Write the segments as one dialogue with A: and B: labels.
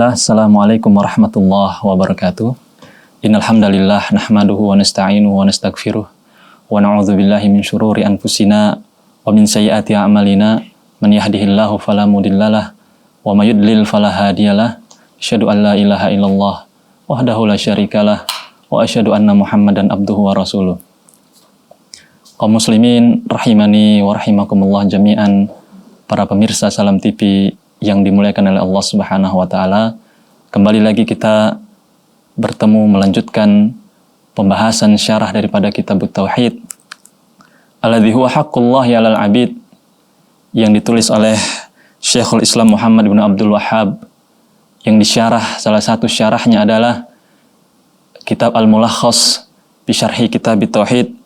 A: Bismillah, Assalamualaikum warahmatullahi wabarakatuh. Innal hamdalillah nahmaduhu wa nasta'inuhu wa nastaghfiruh wa na'udzu billahi min syururi anfusina wa min sayyiati a'malina man yahdihillahu fala mudhillalah wa may yudlil fala hadiyalah. Asyhadu an la ilaha illallah wahdahu la syarikalah wa asyhadu anna Muhammadan abduhu wa rasuluh. Kaum muslimin rahimani wa rahimakumullah jami'an, para pemirsa Salam TV yang dimuliakan oleh Allah Subhanahu wa taala. Kembali lagi kita bertemu melanjutkan pembahasan syarah daripada kitab Tauhid alladzi huwa haqqullahi 'alal 'abid, yang ditulis oleh Syekhul Islam Muhammad bin Abdul Wahhab, yang disyarah, salah satu syarahnya adalah kitab Al-Mulakhas bi Syarhi Kitab Tauhid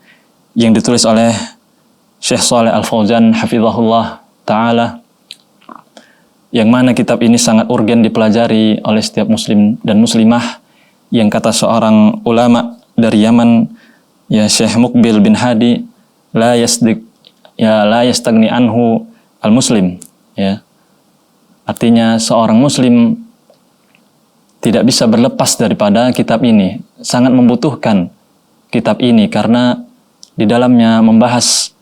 A: yang ditulis oleh Syekh Shalih Al-Fauzan hafizahullah taala, yang mana kitab ini sangat urgen dipelajari oleh setiap muslim dan muslimah, yang kata seorang ulama dari Yaman, ya Syekh Muqbil bin Hadi, la yastagni anhu al-muslim, ya. Artinya seorang muslim tidak bisa berlepas daripada kitab ini, sangat membutuhkan kitab ini karena di dalamnya membahas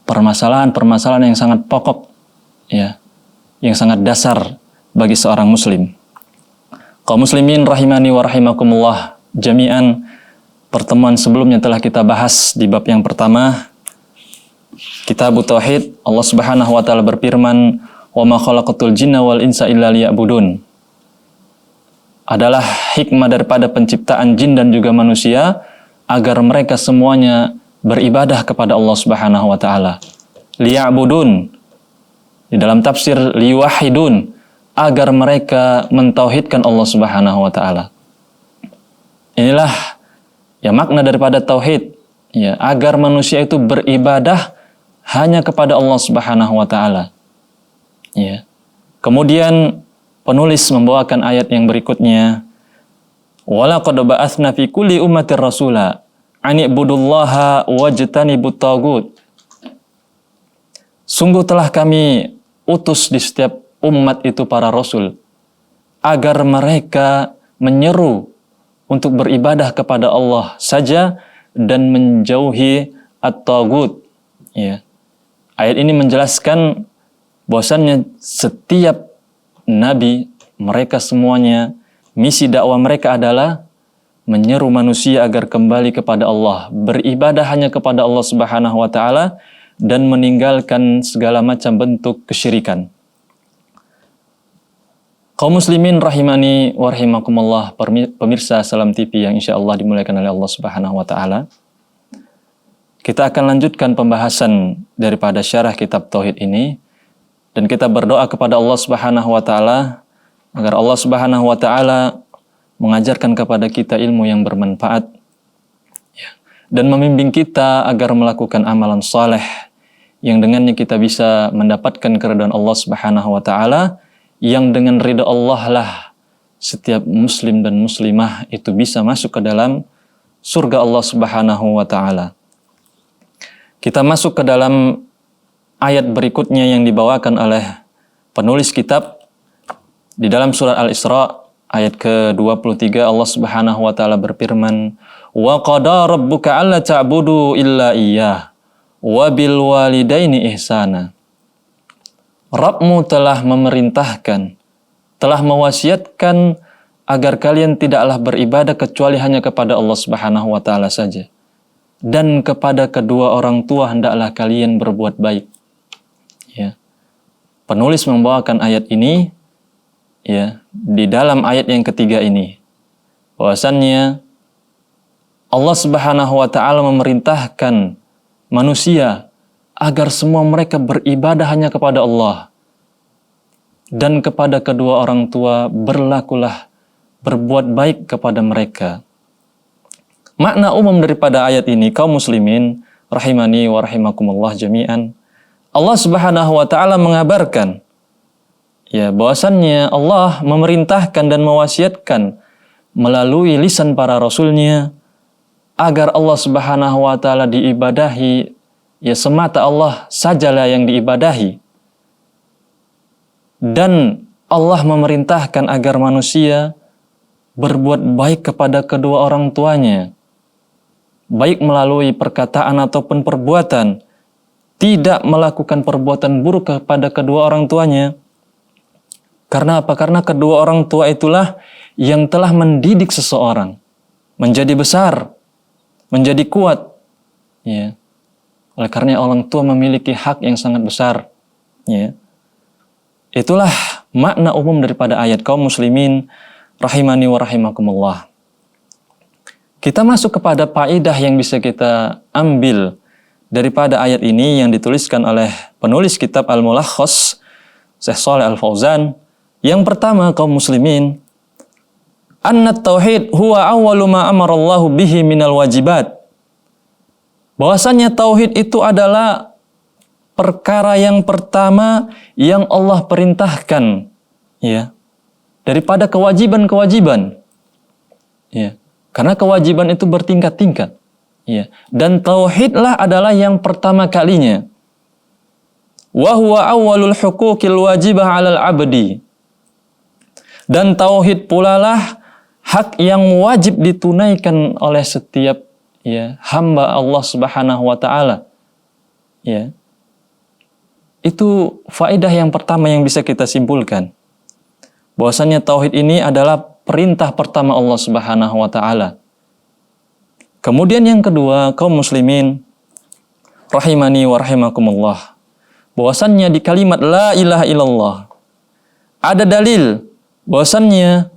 A: permasalahan-permasalahan yang sangat pokok, ya, yang sangat dasar bagi seorang muslim. Kaum muslimin rahimani wa rahimakumullah jami'an, pertemuan sebelumnya telah kita bahas di bab yang pertama, Kitab Tauhid. Allah Subhanahu wa taala berfirman, "Wa ma khalaqatul jinna wal insa illa liya'budun." Adalah hikmah daripada penciptaan jin dan juga manusia agar mereka semuanya beribadah kepada Allah Subhanahu wa taala. Liya'budun, di dalam tafsir liwahidun, agar mereka mentauhidkan Allah Subhanahu wa taala. Inilah ya makna daripada tauhid, ya, agar manusia itu beribadah hanya kepada Allah Subhanahu wa taala. Ya. Kemudian penulis membawakan ayat yang berikutnya, "Walaqad ba'atsna fi kulli ummatir rasula an ibudullaha wajtanibut tagut." Sungguh telah kami utus di setiap umat itu para rasul agar mereka menyeru untuk beribadah kepada Allah saja dan menjauhi at-tagut. Ya. Ayat ini menjelaskan bahwasannya setiap nabi, mereka semuanya, misi dakwah mereka adalah menyeru manusia agar kembali kepada Allah, beribadah hanya kepada Allah Subhanahu wa taala dan meninggalkan segala macam bentuk kesyirikan. Kaum muslimin rahimani wa rahimakumullah, pemirsa Salam TV yang insyaallah dimuliakan oleh Allah Subhanahu wa taala. Kita akan lanjutkan pembahasan daripada syarah kitab Tauhid ini, dan kita berdoa kepada Allah Subhanahu wa taala agar Allah Subhanahu wa taala mengajarkan kepada kita ilmu yang bermanfaat, ya, dan membimbing kita agar melakukan amalan saleh yang dengannya kita bisa mendapatkan keridhaan Allah Subhanahu wa taala, yang dengan ridha Allah lah setiap muslim dan muslimah itu bisa masuk ke dalam surga Allah Subhanahu wa taala. Kita masuk ke dalam ayat berikutnya yang dibawakan oleh penulis kitab di dalam surat Al-Isra ayat ke-23. Allah Subhanahu wa taala berfirman, "Wa qada rabbuka alla ta'budu illa iyyah wa bil walidaini ihsana." Rabbmu telah memerintahkan, telah mewasiatkan agar kalian tidaklah beribadah kecuali hanya kepada Allah Subhanahu wa taala saja, dan kepada kedua orang tua hendaklah kalian berbuat baik. Ya. Penulis membawakan ayat ini, ya, di dalam ayat yang ketiga ini, bahwasannya Allah Subhanahu wa taala memerintahkan manusia agar semua mereka beribadah hanya kepada Allah, dan kepada kedua orang tua berlakulah berbuat baik kepada mereka. Makna umum daripada ayat ini, kaum muslimin rahimani wa rahimakumullah jami'an, Allah Subhanahu wa taala mengabarkan, ya, bahwasannya Allah memerintahkan dan mewasiatkan melalui lisan para rasulnya agar Allah Subhanahu wa taala diibadahi, ya, semata Allah sajalah yang diibadahi, dan Allah memerintahkan agar manusia berbuat baik kepada kedua orang tuanya, baik melalui perkataan ataupun perbuatan, tidak melakukan perbuatan buruk kepada kedua orang tuanya. Karena apa? Karena kedua orang tua itulah yang telah mendidik seseorang menjadi besar, menjadi kuat. Ya. Oleh karena orang tua memiliki hak yang sangat besar. Ya. Itulah makna umum daripada ayat. Kaum muslimin rahimani wa rahimakumullah. Kita masuk kepada faedah yang bisa kita ambil daripada ayat ini yang dituliskan oleh penulis kitab Al-Mulakhas, Syekh Shalih Al-Fauzan. Yang pertama, kaum muslimin, anna tauhid huwa awwalu ma amarallahu bihi minal wajibat. Bahwasanya tauhid itu adalah perkara yang pertama yang Allah perintahkan, ya, daripada kewajiban-kewajiban. Ya, karena kewajiban itu bertingkat-tingkat. Ya, dan tauhidlah adalah yang pertama kalinya. Wa huwa awwalul huquqil wajibah 'alal 'abdi. Dan tauhid pula lah hak yang wajib ditunaikan oleh setiap, ya, hamba Allah Subhanahu wa taala. Ya. Itu faedah yang pertama yang bisa kita simpulkan. Bahwasanya tauhid ini adalah perintah pertama Allah Subhanahu wa taala. Kemudian yang kedua, kaum muslimin rahimani wa rahimakumullah. Bahwasannya di kalimat la ilaha illallah ada dalil bahwasannya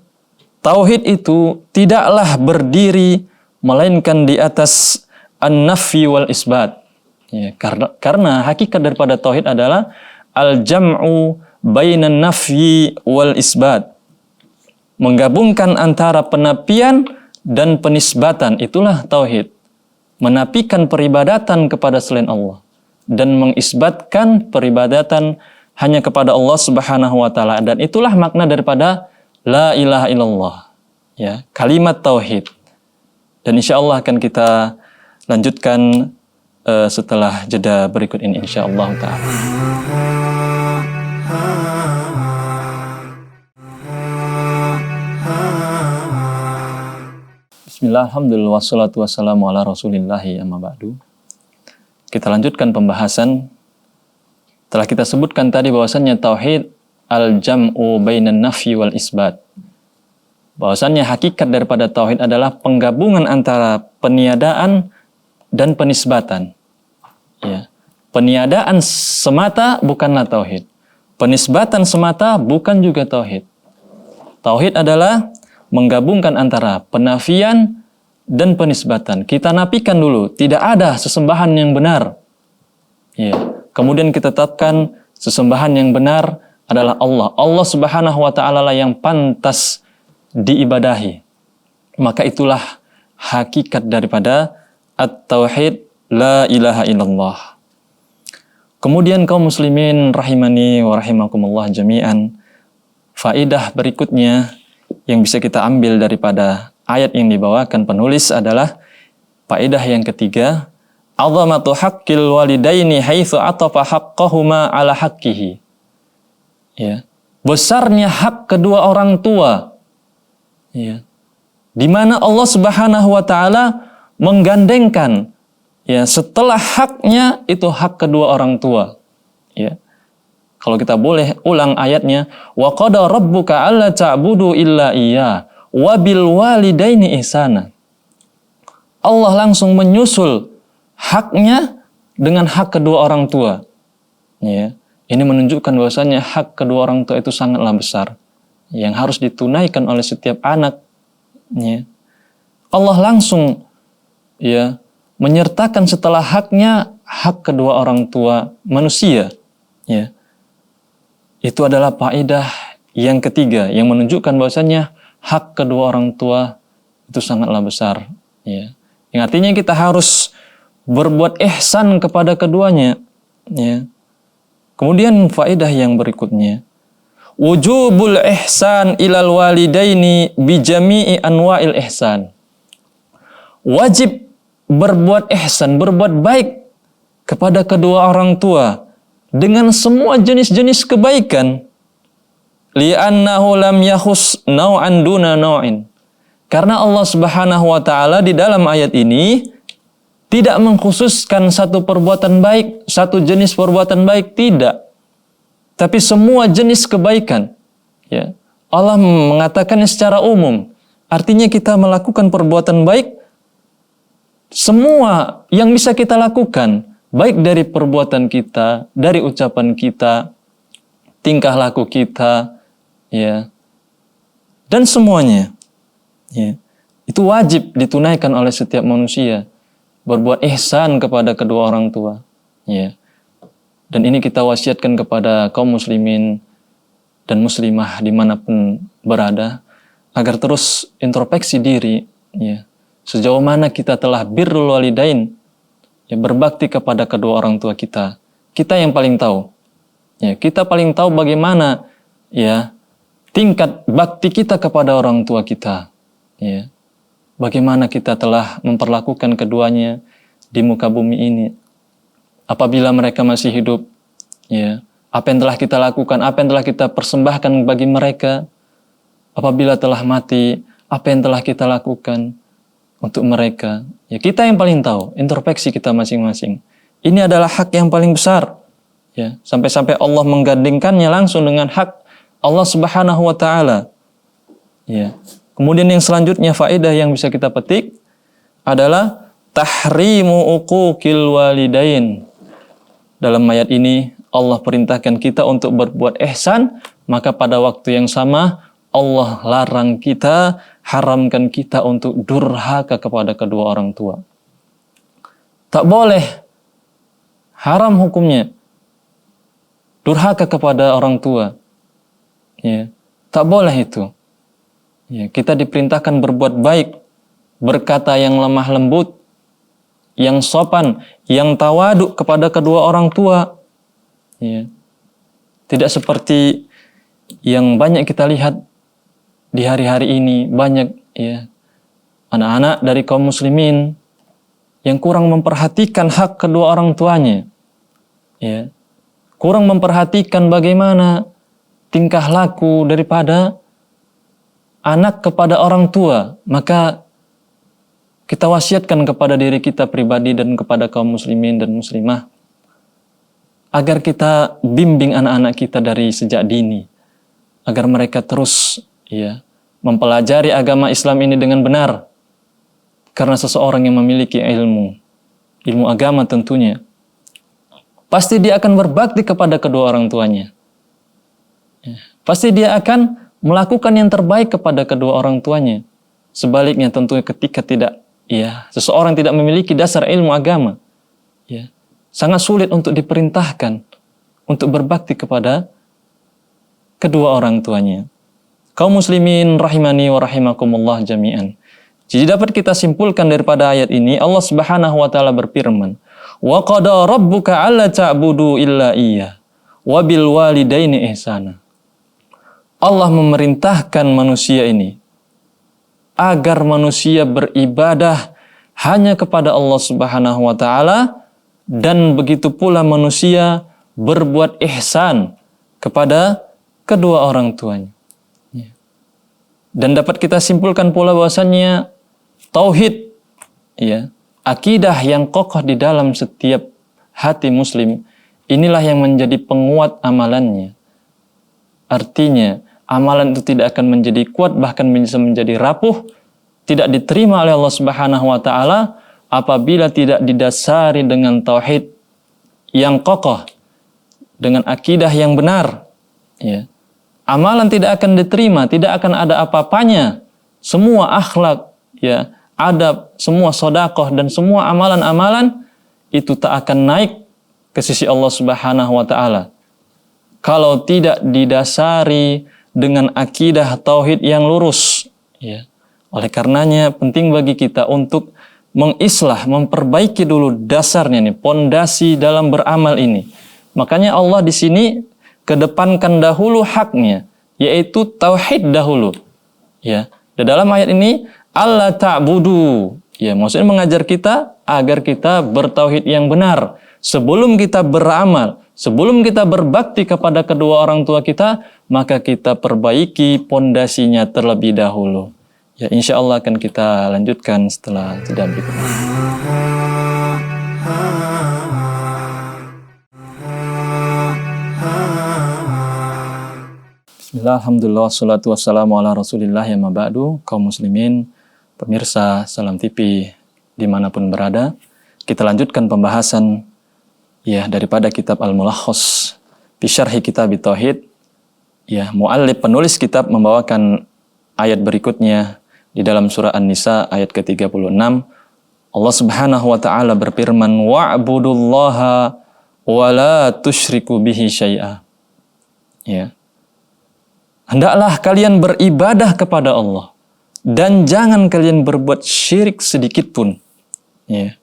A: tauhid itu tidaklah berdiri melainkan di atas an-nafyi wal isbat. Ya, karena hakikat daripada tauhid adalah al-jam'u bainan nafyi wal isbat. Menggabungkan antara penafian dan penisbatan, itulah tauhid. Menafikan peribadatan kepada selain Allah dan mengisbatkan peribadatan hanya kepada Allah Subhanahu wa taala, dan itulah makna daripada la ilaha illallah, ya, kalimat tauhid. Dan insyaallah akan kita lanjutkan setelah jeda berikut ini insyaallah taala. Bismillah, alhamdulillah, wassalatu wassalamu ala rasulillahi amma ba'du. Kita lanjutkan pembahasan. Telah kita sebutkan tadi bahwasannya tauhid al-jam'u bainan nafyi wal isbat. Bahwasannya hakikat daripada tauhid adalah penggabungan antara peniadaan dan penisbatan. Ya. Peniadaan semata bukanlah tauhid. Penisbatan semata bukan juga tauhid. Tauhid adalah menggabungkan antara penafian dan penisbatan. Kita nafikan dulu, tidak ada sesembahan yang benar. Ya. Kemudian kita tetapkan sesembahan yang benar adalah Allah. Allah Subhanahu wa taala lah yang pantas diibadahi. Maka itulah hakikat daripada at-tauhid la ilaha illallah. Kemudian kaum muslimin rahimani wa rahimakumullah jami'an, faedah berikutnya yang bisa kita ambil daripada ayat yang dibawakan penulis adalah faedah yang ketiga, azamatu haqqil walidaini haitsu atafa haqqahuma ala haqqihi. Ya. Besarnya hak kedua orang tua. Ya. Di mana Allah Subhanahu wa taala menggandengkan, ya, setelah haknya itu hak kedua orang tua. Ya. Kalau kita boleh ulang ayatnya, wa qada rabbuka alla ta'budu illa iyyah wa bil walidaini ihsana. Allah langsung menyusul haknya dengan hak kedua orang tua. Ya. Ini menunjukkan bahwasanya hak kedua orang tua itu sangatlah besar, yang harus ditunaikan oleh setiap anak. Ya. Allah langsung, ya, menyertakan setelah haknya hak kedua orang tua manusia. Ya. Itu adalah faedah yang ketiga yang menunjukkan bahwasanya hak kedua orang tua itu sangatlah besar. Ya. Yang artinya kita harus berbuat ihsan kepada keduanya. Ya. Kemudian faedah yang berikutnya, wujubul ihsan ilal walidaini bi jami'i anwa'il ihsan. Wajib berbuat ihsan, berbuat baik kepada kedua orang tua dengan semua jenis-jenis kebaikan. li'annahu lam yakhus naw'an duna naw'in. Karena Allah Subhanahu wa taala di dalam ayat ini tidak mengkhususkan satu perbuatan baik, satu jenis perbuatan baik, tidak. Tapi semua jenis kebaikan. Ya. Allah mengatakannya secara umum. Artinya kita melakukan perbuatan baik, semua yang bisa kita lakukan, baik dari perbuatan kita, dari ucapan kita, tingkah laku kita, ya, dan semuanya, ya, itu wajib ditunaikan oleh setiap manusia. Berbuat ihsan kepada kedua orang tua, ya. Dan ini kita wasiatkan kepada kaum muslimin dan muslimah dimanapun berada, agar terus introspeksi diri, ya. Sejauh mana kita telah birrul walidain, ya, berbakti kepada kedua orang tua kita. Kita yang paling tahu. Ya, kita paling tahu bagaimana, ya, tingkat bakti kita kepada orang tua kita. Ya. Bagaimana kita telah memperlakukan keduanya di muka bumi ini. Apabila mereka masih hidup, ya, apa yang telah kita lakukan, apa yang telah kita persembahkan bagi mereka. Apabila telah mati, apa yang telah kita lakukan untuk mereka. Ya, kita yang paling tahu, introspeksi kita masing-masing. Ini adalah hak yang paling besar. Ya, sampai-sampai Allah menggandingkannya langsung dengan hak Allah Subhanahu wa taala. Ya. Kemudian yang selanjutnya faedah yang bisa kita petik adalah tahrimu uquqil walidain. Dalam ayat ini Allah perintahkan kita untuk berbuat ihsan, maka pada waktu yang sama Allah larang kita, haramkan kita untuk durhaka kepada kedua orang tua. Tak boleh, haram hukumnya, durhaka kepada orang tua. Ya, tak boleh itu. Ya, kita diperintahkan berbuat baik, berkata yang lemah lembut, yang sopan, yang tawaduk kepada kedua orang tua. Ya. Tidak seperti yang banyak kita lihat di hari-hari ini, banyak, ya, anak-anak dari kaum muslimin yang kurang memperhatikan hak kedua orang tuanya. Ya. Kurang memperhatikan bagaimana tingkah laku daripada anak kepada orang tua. Maka kita wasiatkan kepada diri kita pribadi dan kepada kaum muslimin dan muslimah agar kita bimbing anak-anak kita dari sejak dini, agar mereka terus, ya, mempelajari agama Islam ini dengan benar. Karena seseorang yang memiliki ilmu agama tentunya, pasti dia akan berbakti kepada kedua orang tuanya. Ya. Pasti dia akan melakukan yang terbaik kepada kedua orang tuanya. Sebaliknya tentunya ketika tidak, ya, seseorang tidak memiliki dasar ilmu agama, ya, sangat sulit untuk diperintahkan untuk berbakti kepada kedua orang tuanya. Kaum muslimin rahimani wa rahimakumullah jami'an. Jadi dapat kita simpulkan daripada ayat ini, Allah Subhanahu wa taala berfirman, "Wa qada rabbuka alla ta'budu illa iyyah wa bil walidaini ihsana." Allah memerintahkan manusia ini agar manusia beribadah hanya kepada Allah Subhanahu wa taala, dan begitu pula manusia berbuat ihsan kepada kedua orang tuanya. Dan dapat kita simpulkan pula bahwasannya tauhid, ya, akidah yang kokoh di dalam setiap hati muslim, inilah yang menjadi penguat amalannya. Artinya amalan itu tidak akan menjadi kuat, bahkan bisa menjadi rapuh, tidak diterima oleh Allah Subhanahu wa taala apabila tidak didasari dengan tauhid yang kokoh, dengan akidah yang benar. Ya. Amalan tidak akan diterima, tidak akan ada apa-apanya. Semua akhlak, ya, adab, semua sedekah dan semua amalan-amalan itu tak akan naik ke sisi Allah Subhanahu wa taala kalau tidak didasari dengan akidah tauhid yang lurus, ya. Oleh karenanya penting bagi kita untuk mengislah, memperbaiki dulu dasarnya nih, pondasi dalam beramal ini. Makanya Allah di sini kedepankan dahulu haknya, yaitu tauhid dahulu. Ya, di dalam ayat ini alla ta'budu, ya, maksudnya mengajar kita agar kita bertauhid yang benar sebelum kita beramal, Sebelum kita berbakti kepada kedua orang tua kita, maka kita perbaiki pondasinya terlebih dahulu. Ya, insya Allah akan kita lanjutkan setelah jeda berikut ini. Bismillah, alhamdulillah, wassalatu wassalamu ala rasulillah ya maba'du. Kaum muslimin, pemirsa Salam TV dimanapun berada, kita lanjutkan pembahasan ya daripada kitab Al-Mulakhas fi Syarhi Kitab Tauhid. Ya, muallif penulis kitab membawakan ayat berikutnya di dalam surah An-Nisa ayat ke-36. Allah Subhanahu wa taala berfirman, wa'budullaha wa la tusyriku bihi syai'a. Ya. Hendaklah kalian beribadah kepada Allah dan jangan kalian berbuat syirik sedikit pun. Ya.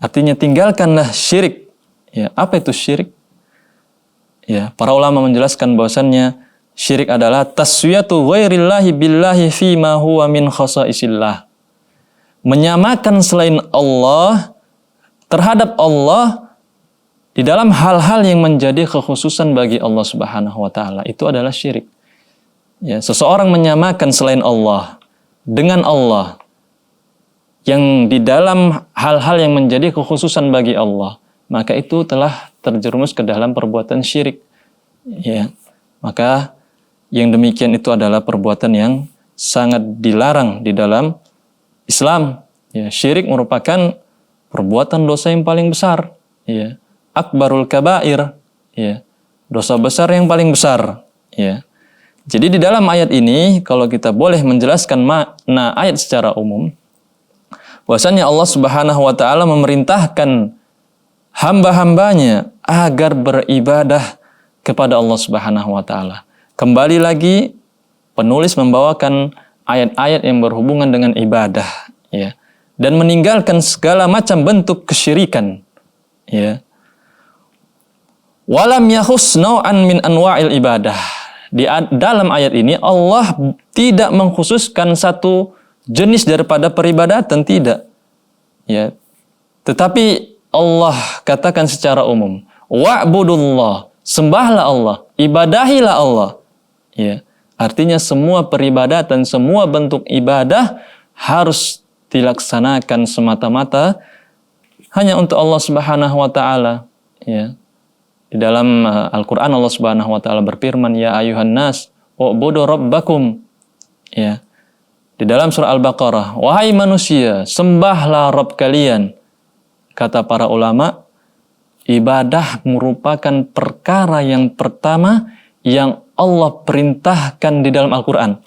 A: Artinya tinggalkanlah syirik. Ya, apa itu syirik? Ya, para ulama menjelaskan bahwasannya syirik adalah taswiyatu ghairillahi billahi fi ma huwa min khasaisillah. Menyamakan selain Allah terhadap Allah di dalam hal-hal yang menjadi kekhususan bagi Allah Subhanahu wa taala. Itu adalah syirik. Ya, seseorang menyamakan selain Allah dengan Allah yang di dalam hal-hal yang menjadi kekhususan bagi Allah, maka itu telah terjerumus ke dalam perbuatan syirik. Ya, maka yang demikian itu adalah perbuatan yang sangat dilarang di dalam Islam. Ya, syirik merupakan perbuatan dosa yang paling besar. Ya, akbarul kabair. Ya, dosa besar yang paling besar. Ya. Jadi di dalam ayat ini, kalau kita boleh menjelaskan makna ayat secara umum, bahwasanya Allah Subhanahu wa taala memerintahkan hamba-hambanya agar beribadah kepada Allah Subhanahu wa taala. Kembali lagi penulis membawakan ayat-ayat yang berhubungan dengan ibadah, ya, dan meninggalkan segala macam bentuk kesyirikan, ya. Walam yakhus naw'an min anwa'il ibadah. Di dalam ayat ini Allah tidak mengkhususkan satu jenis daripada peribadatan, tidak. Ya. Tetapi Allah katakan secara umum, wa'budullah, sembahlah Allah, ibadahilah Allah. Ya, artinya semua peribadatan, semua bentuk ibadah harus dilaksanakan semata-mata hanya untuk Allah Subhanahu wa taala. Ya. Di dalam Al-Qur'an Allah Subhanahu wa taala berfirman, ya ayuhan nas, u'budu rabbakum. Ya. Di dalam surah Al-Baqarah, wahai manusia, sembahlah Rabb kalian. Kata para ulama, ibadah merupakan perkara yang pertama yang Allah perintahkan di dalam Al-Quran.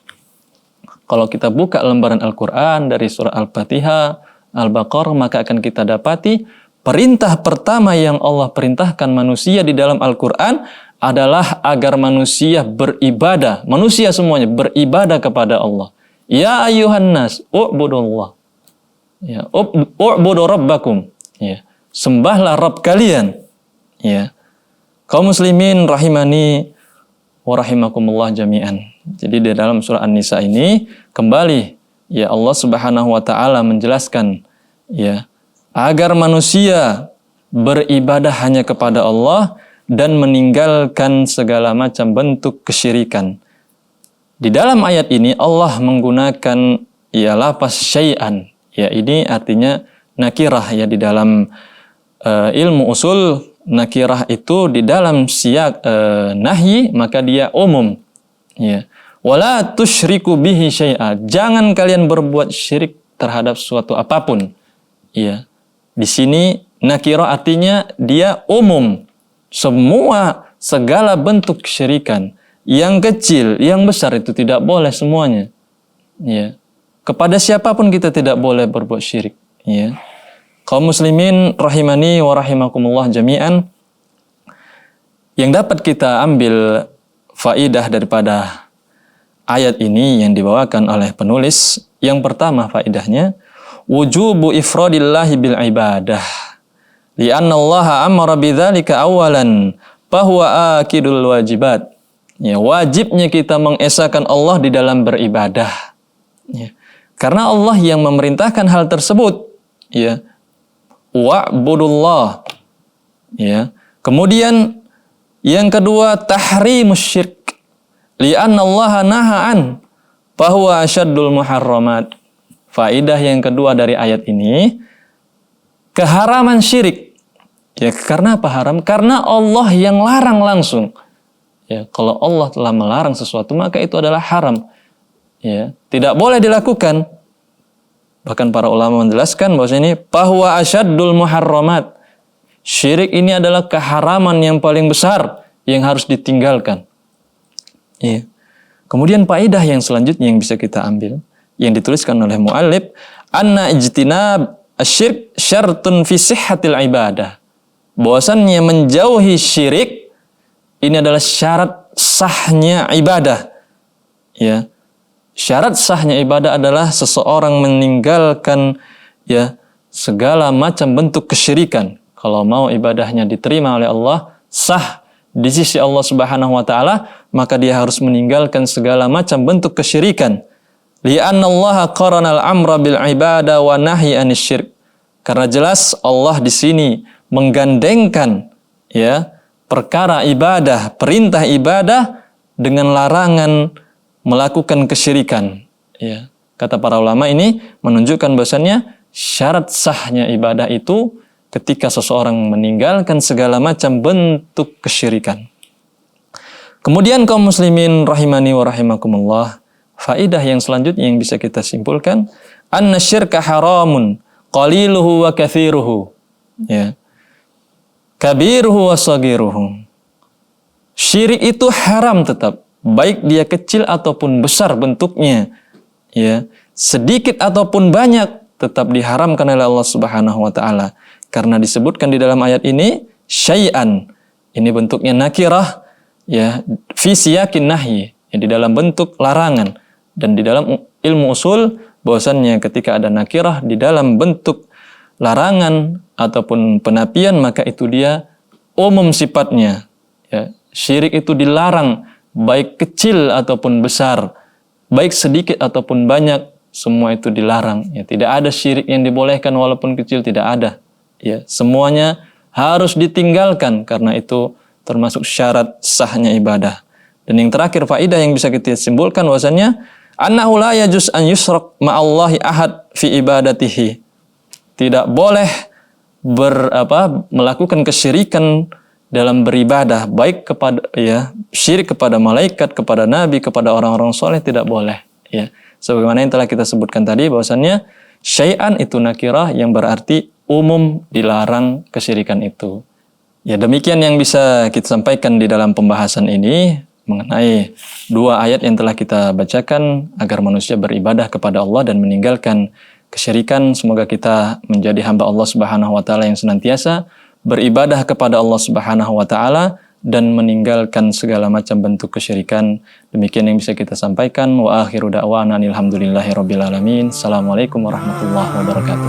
A: Kalau kita buka lembaran Al-Quran dari surah Al-Fatihah, Al-Baqarah, maka akan kita dapati perintah pertama yang Allah perintahkan manusia di dalam Al-Quran adalah agar manusia beribadah. Manusia semuanya beribadah kepada Allah. Ya ayuhan nas, u'budullah. Ya, u'budu rabbakum. Ya, sembahlah Rabb kalian. Ya. Kaum muslimin rahimani wa rahimakumullah jami'an. Jadi di dalam surah An-Nisa ini kembali ya Allah Subhanahu wa taala menjelaskan ya agar manusia beribadah hanya kepada Allah dan meninggalkan segala macam bentuk kesyirikan. Di dalam ayat ini Allah menggunakan ya lafaz syai'an. Ya, ini artinya nakirah ya di dalam ilmu usul. Nakirah itu di dalam siyak nahyi maka dia umum. Ya. Wala tusyriku bihi syai'a. Jangan kalian berbuat syirik terhadap suatu apapun. Ya. Di sini nakirah artinya dia umum. Semua segala bentuk kesyirikan, yang kecil, yang besar itu tidak boleh semuanya. Ya. Kepada siapapun kita tidak boleh berbuat syirik. Ya. Kaum muslimin rahimani wa rahimakumullah jami'an, yang dapat kita ambil faidah daripada ayat ini yang dibawakan oleh penulis, yang pertama faidahnya wujubu ifradillahi bil ibadah li'anna Allah amara bidzalika awalan fahuwa akidul wajibat. Ya, wajibnya kita mengesahkan Allah di dalam beribadah. Ya. Karena Allah yang memerintahkan hal tersebut. Ya. Wa'budullah. Ya. Kemudian Yang kedua, tahrimus syirk. Li'anna Allah naha'an fahuwa asyaddul muharramat. Faidah yang kedua dari ayat ini, keharaman syirik. Ya, karena apa haram? Karena Allah yang larang langsung. Ya, kalau Allah telah melarang sesuatu, maka itu adalah haram. Ya, tidak boleh dilakukan. Bahkan para ulama menjelaskan bahwa ini bahwa asyaddul muharramat. Syirik ini adalah keharaman yang paling besar yang harus ditinggalkan. Ya. Kemudian faedah yang selanjutnya yang bisa kita ambil, yang dituliskan oleh muallif, anna ijtinab asyirk syartun fi sihhatil ibadah. Bahwasannya menjauhi syirik ini adalah syarat sahnya ibadah. Ya. Syarat sahnya ibadah adalah seseorang meninggalkan ya segala macam bentuk kesyirikan. Kalau mau ibadahnya diterima oleh Allah, sah di sisi Allah Subhanahu wa taala, maka dia harus meninggalkan segala macam bentuk kesyirikan. Li'anna Allah qarana al-amra bil ibadah wa nahyi anisyirk. Karena jelas Allah di sini menggandengkan ya perkara ibadah, perintah ibadah dengan larangan melakukan kesyirikan. Ya. Kata para ulama ini menunjukkan bahwasannya syarat sahnya ibadah itu ketika seseorang meninggalkan segala macam bentuk kesyirikan. Kemudian kaum muslimin rahimani wa rahimakumullah, faidah yang selanjutnya yang bisa kita simpulkan, anna syirka haramun qaliluhu wa kathiruhu. Ya. Kabiruhu wa sagiruhu. Syirik itu haram tetap, baik dia kecil ataupun besar bentuknya. Ya, sedikit ataupun banyak tetap diharamkan oleh Allah Subhanahu wa taala. Karena disebutkan di dalam ayat ini syai'an. Ini bentuknya nakirah ya, fi siyakin nahyi, ya, di dalam bentuk larangan. Dan di dalam ilmu usul bahwasannya ketika ada nakirah di dalam bentuk larangan ataupun penafian, maka itu dia umum sifatnya. Ya, syirik itu dilarang baik kecil ataupun besar, baik sedikit ataupun banyak, semua itu dilarang. Ya, tidak ada syirik yang dibolehkan walaupun kecil, tidak ada. Ya, semuanya harus ditinggalkan karena itu termasuk syarat sahnya ibadah. Dan yang terakhir faidah yang bisa kita simpulkan bahwasannya annahu la yajuz an yusrak ma'allahi ahad fi ibadatihi. Tidak boleh melakukan kesyirikan dalam beribadah, baik kepada ya syirik kepada malaikat, kepada nabi, kepada orang-orang soleh, tidak boleh. Ya, sebagaimana yang telah kita sebutkan tadi bahwasannya syai'an itu nakirah yang berarti umum, dilarang kesyirikan itu. Ya, demikian yang bisa kita sampaikan di dalam pembahasan ini mengenai dua ayat yang telah kita bacakan agar manusia beribadah kepada Allah dan meninggalkan kesyirikan. Semoga kita menjadi hamba Allah Subhanahu wa taala yang senantiasa beribadah kepada Allah Subhanahu wa taala dan meninggalkan segala macam bentuk kesyirikan. Demikian yang bisa kita sampaikan. Wa akhiru da'wana alhamdulillahirabbil alamin. Assalamualaikum warahmatullahi wabarakatuh.